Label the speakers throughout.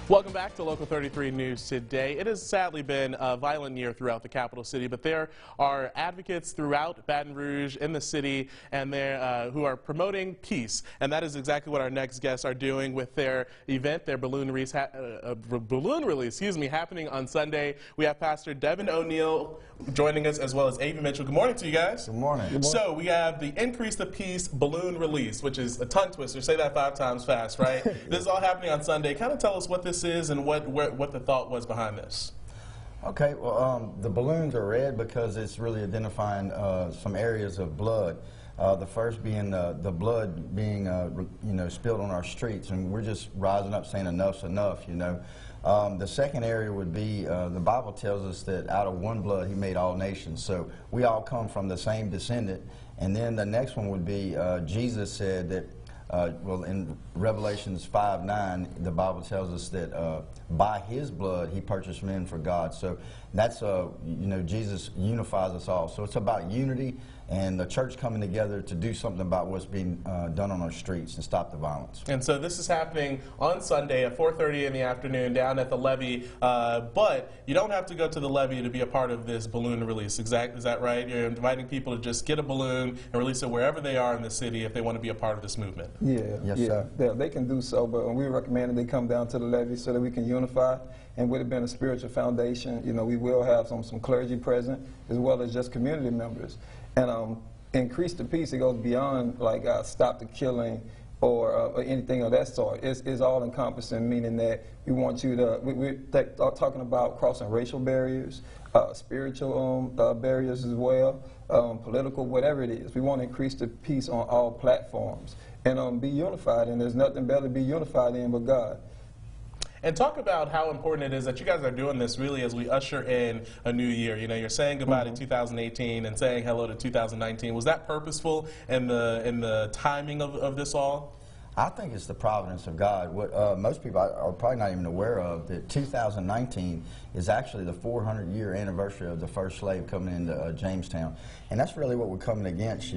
Speaker 1: Welcome back to Local 33 News Today. It has sadly been a violent year throughout the capital city, but there are advocates throughout Baton Rouge in the city and who are promoting peace. And that is exactly what our next guests are doing with their event, their balloon release, happening on Sunday. We have Pastor Devin O'Neill joining us, as well as Avi Mitchell. Good morning to you guys.
Speaker 2: Good morning. Good morning.
Speaker 1: So we have the Increase the Peace balloon release, which is a tongue twister. Say that 5 times fast, right? This is all happening on Sunday. Kind of tell us what this is and what the thought was behind this.
Speaker 2: Okay, well, the balloons are red because it's really identifying some areas of blood. The first being the blood being spilled on our streets, and we're just rising up saying enough's enough, The second area would be, the Bible tells us that out of one blood he made all nations, so we all come from the same descendant. And then the next one would be, Jesus said that, in Revelations 5:9, the Bible tells us that by his blood he purchased men for God. So that's, Jesus unifies us all. So it's about unity and the church coming together to do something about what's being done on our streets and stop the violence. And
Speaker 1: so this is happening on Sunday at 4:30 in the afternoon down at the levee, but you don't have to go to the levee to be a part of this balloon release. Is that right? You're inviting people to just get a balloon and release it wherever they are in the city if they want to be a part of this movement.
Speaker 3: Yeah,
Speaker 2: yes,
Speaker 3: sir. They can do so, but we recommend that they come down to the levee so that we can unify. And with it being a spiritual foundation, we will have some clergy present as well as just community members. And increase the peace, it goes beyond like stop the killing or anything of that sort. It's all encompassing, meaning that we want you to, we're talking about crossing racial barriers, spiritual barriers as well, political, whatever it is. We want to increase the peace on all platforms and be unified, and there's nothing better to be unified in but God.
Speaker 1: And talk about how important it is that you guys are doing this really as we usher in a new year. You're saying goodbye to 2018 and saying hello to 2019. Was that purposeful in the timing of this all?
Speaker 2: I think it's the providence of God. What most people are probably not even aware of, that 2019 is actually the 400-year anniversary of the first slave coming into Jamestown. And that's really what we're coming against,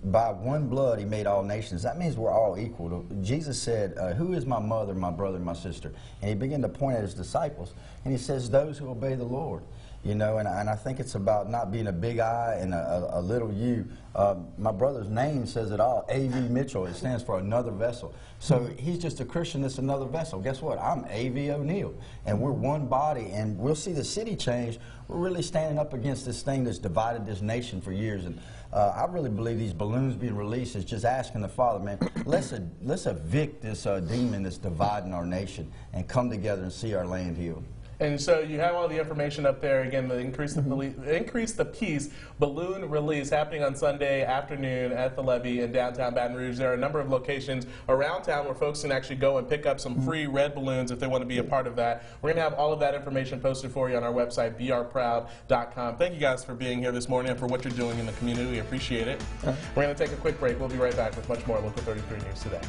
Speaker 2: By one blood he made all nations. That means we're all equal. Jesus said, who is my mother, my brother, my sister? And he began to point at his disciples, and he says, those who obey the Lord. And I think it's about not being a big I and a little you. My brother's name says it all, A.V. Mitchell. It stands for another vessel. So he's just a Christian that's another vessel. Guess what? I'm A.V. O'Neill, and we're one body, and we'll see the city change. We're really standing up against this thing that's divided this nation for years. And I really believe these balloons being released is just asking the Father, man, let's evict this demon that's dividing our nation and come together and see our land healed.
Speaker 1: And so you have all the information up there. Again, the Increase the Peace balloon release happening on Sunday afternoon at the levee in downtown Baton Rouge. There are a number of locations around town where folks can actually go and pick up some free red balloons if they want to be a part of that. We're going to have all of that information posted for you on our website, brproud.com. Thank you guys for being here this morning and for what you're doing in the community. We appreciate it. We're going to take a quick break. We'll be right back with much more Local 33 News Today.